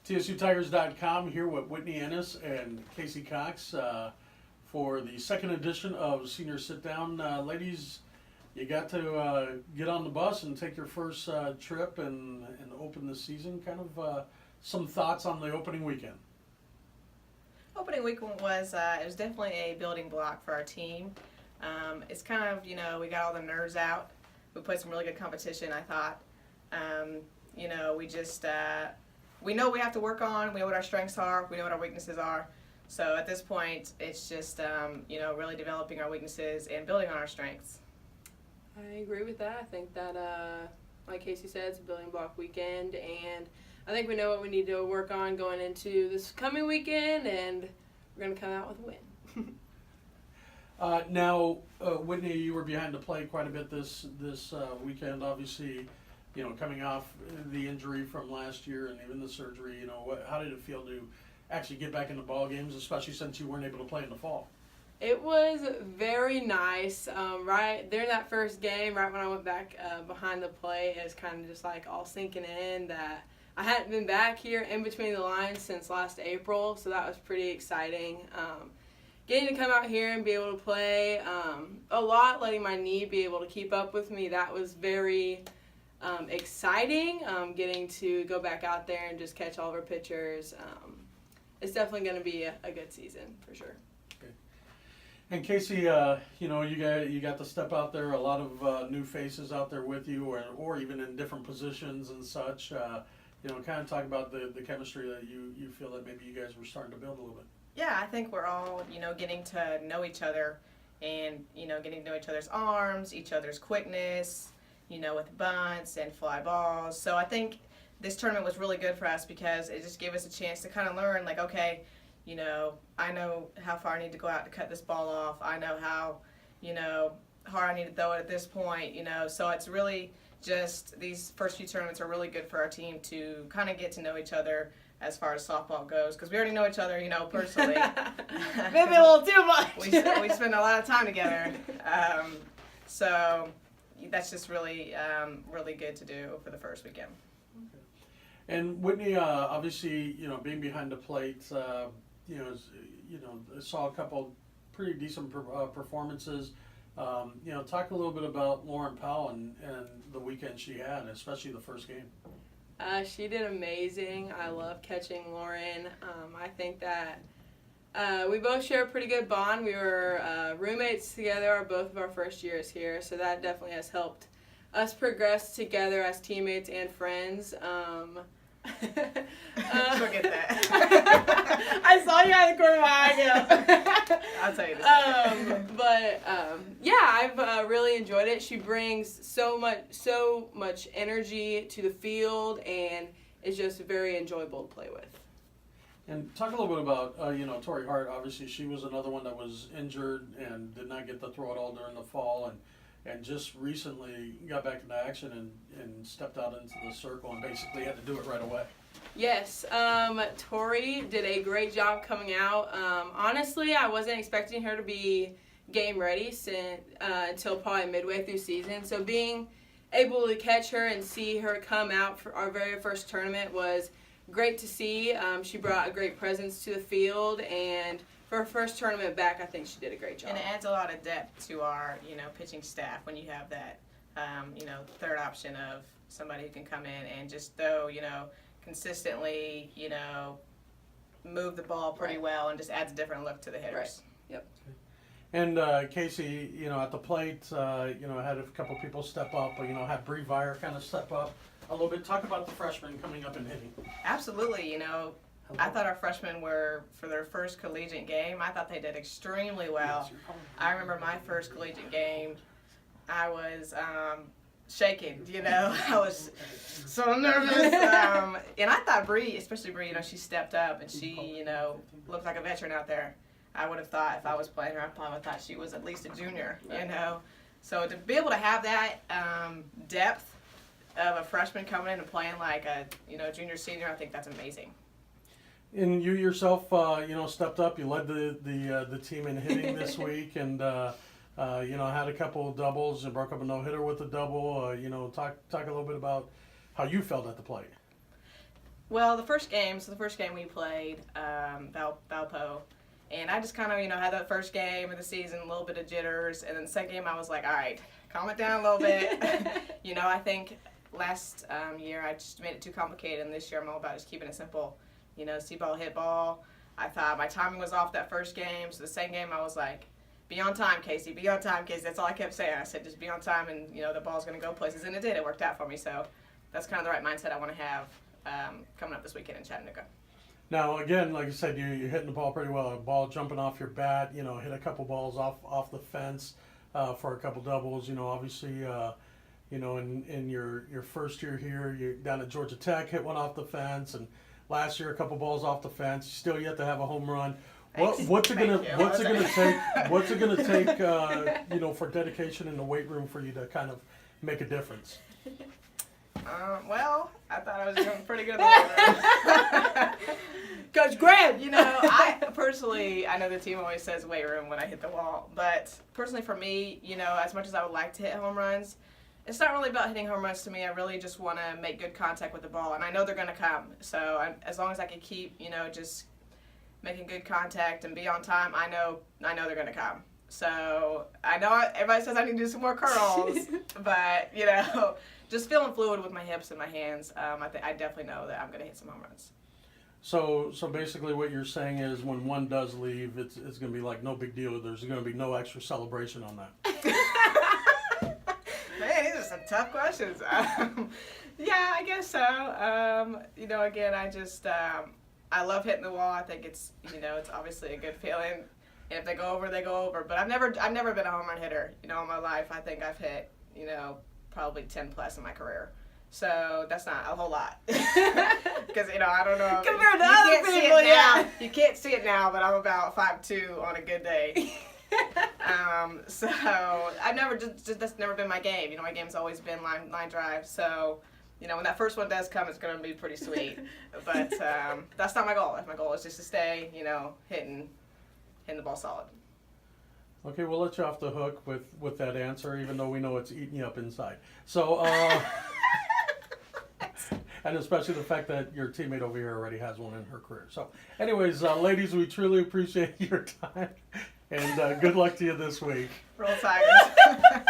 TSUTigers.com here with Whitney, Ennis, and Kasey Cox for the second edition of Senior Sit Down. Ladies, you got to get on the bus and take your first trip and open the season. Kind of some thoughts on the opening weekend. Opening weekend was it was definitely a building block for our team. It's kind of, we got all the nerves out. We played some really good competition, I thought. We just we know we have to work on. We know what our strengths are. We know what our weaknesses are. So at this point, it's just really developing our weaknesses and building on our strengths. I agree with that. I think that, like Kasey said, it's a building block weekend, and I think we know what we need to work on going into this coming weekend, and we're going to come out with a win. Now, Whitney, you were behind the plate quite a bit this weekend. Obviously, coming off the injury from last year and even the surgery. How did it feel to actually get back into ball games, especially since you weren't able to play in the fall? It was very nice. Right during that first game, right when I went back behind the plate, it was kind of just like all sinking in that I hadn't been back here in between the lines since last April, so that was pretty exciting. Getting to come out here and be able to play a lot, letting my knee be able to keep up with me, that was very exciting. Getting to go back out there and just catch all of our pitchers. It's definitely going to be a good season for sure. Okay. And Kasey, you got to step out there. A lot of new faces out there with you, or even in different positions and such. Kind of talk about the chemistry that you feel that maybe you guys were starting to build a little bit. Yeah, I think we're all, getting to know each other and, getting to know each other's arms, each other's quickness, with bunts and fly balls. So I think this tournament was really good for us because it just gave us a chance to kind of learn, like, okay, I know how far I need to go out to cut this ball off. I know how, hard I need to throw it at this point, So it's really just these first few tournaments are really good for our team to kind of get to know each other as far as softball goes, because we already know each other, personally. Maybe a little too much. we spend a lot of time together, so that's just really really good to do for the first weekend. Okay. And Whitney, obviously, being behind the plate, saw a couple pretty decent performances. Talk a little bit about Lauren Powell and the weekend she had, especially the first game. She did amazing. I love catching Lauren. I think that we both share a pretty good bond. We were roommates together both of our first years here, so that definitely has helped us progress together as teammates and friends. Forget that. I saw you out of the corner of my eye. I'll tell you this. I've really enjoyed it. She brings so much energy to the field, and it's just very enjoyable to play with. And talk a little bit about, Tori Hart. Obviously, she was another one that was injured and did not get to throw it all during the fall, and just recently got back into action and stepped out into the circle and basically had to do it right away. Yes, Tori did a great job coming out. Honestly, I wasn't expecting her to be game ready until probably midway through season. So being able to catch her and see her come out for our very first tournament was great to see. She brought a great presence to the field, and for her first tournament back, I think she did a great job. And it adds a lot of depth to our, pitching staff when you have that, third option of somebody who can come in and just throw, consistently, move the ball pretty well and just adds a different look to the hitters. Right. Yep. And Kasey, at the plate, had a couple people step up, had Bree Vire kind of step up a little bit. Talk about the freshmen coming up and hitting. Absolutely, I thought our freshmen were, for their first collegiate game, I thought they did extremely well. I remember my first collegiate game, I was shaking, I was so nervous. And I thought Bree, especially Bree, she stepped up and she, looked like a veteran out there. I would have thought if I was playing her, I probably would have thought she was at least a junior, So to be able to have that depth of a freshman coming in and playing like a, junior, senior, I think that's amazing. And you yourself, stepped up. You led the team in hitting this week, and had a couple of doubles and broke up a no-hitter with a double. Talk a little bit about how you felt at the plate. Well, the first game we played, Valpo, and I just kind of, had that first game of the season, a little bit of jitters, and then the second game I was like, all right, calm it down a little bit. I think last year I just made it too complicated, and this year I'm all about just keeping it simple. See ball, hit ball. I thought my timing was off that first game, so the second game I was like, be on time, Kasey, be on time, Kasey. That's all I kept saying. I said, just be on time, and, the ball's going to go places, and it did. It worked out for me, so that's kind of the right mindset I want to have coming up this weekend in Chattanooga. Now, again, like I said, you're hitting the ball pretty well. A ball jumping off your bat, hit a couple balls off the fence for a couple doubles. Obviously, in your first year here, you're down at Georgia Tech, hit one off the fence, and last year a couple balls off the fence. Still yet to have a home run. What's it gonna take? For dedication in the weight room for you to kind of make a difference? Well, I thought I was doing pretty good in the weight room. Coach Graham! I know the team always says weight room when I hit the wall, but personally for me, as much as I would like to hit home runs, it's not really about hitting home runs to me. I really just want to make good contact with the ball, and I know they're going to come. So as long as I can keep, just making good contact and be on time, I know they're going to come. So I know everybody says I need to do some more curls, but, just feeling fluid with my hips and my hands, I definitely know that I'm going to hit some home runs. So basically what you're saying is when one does leave, it's going to be like no big deal. There's going to be no extra celebration on that. Man, these are some tough questions. Yeah, I guess so. Again, I just I love hitting the wall. I think it's it's obviously a good feeling. And if they go over, they go over. But I've never been a home run hitter. In my life, I think I've hit probably 10 plus in my career. So that's not a whole lot. Because, I don't know. Compared to other people, yeah. You can't see it now, but I'm about 5'2" on a good day. So that's never been my game. My game's always been line drive. So, when that first one does come, it's going to be pretty sweet. But that's not my goal. My goal is just to stay, hitting the ball solid. Okay, we'll let you off the hook with that answer, even though we know it's eating you up inside. So, and especially the fact that your teammate over here already has one in her career. So, anyways, ladies, we truly appreciate your time, and good luck to you this week. Roll Tigers.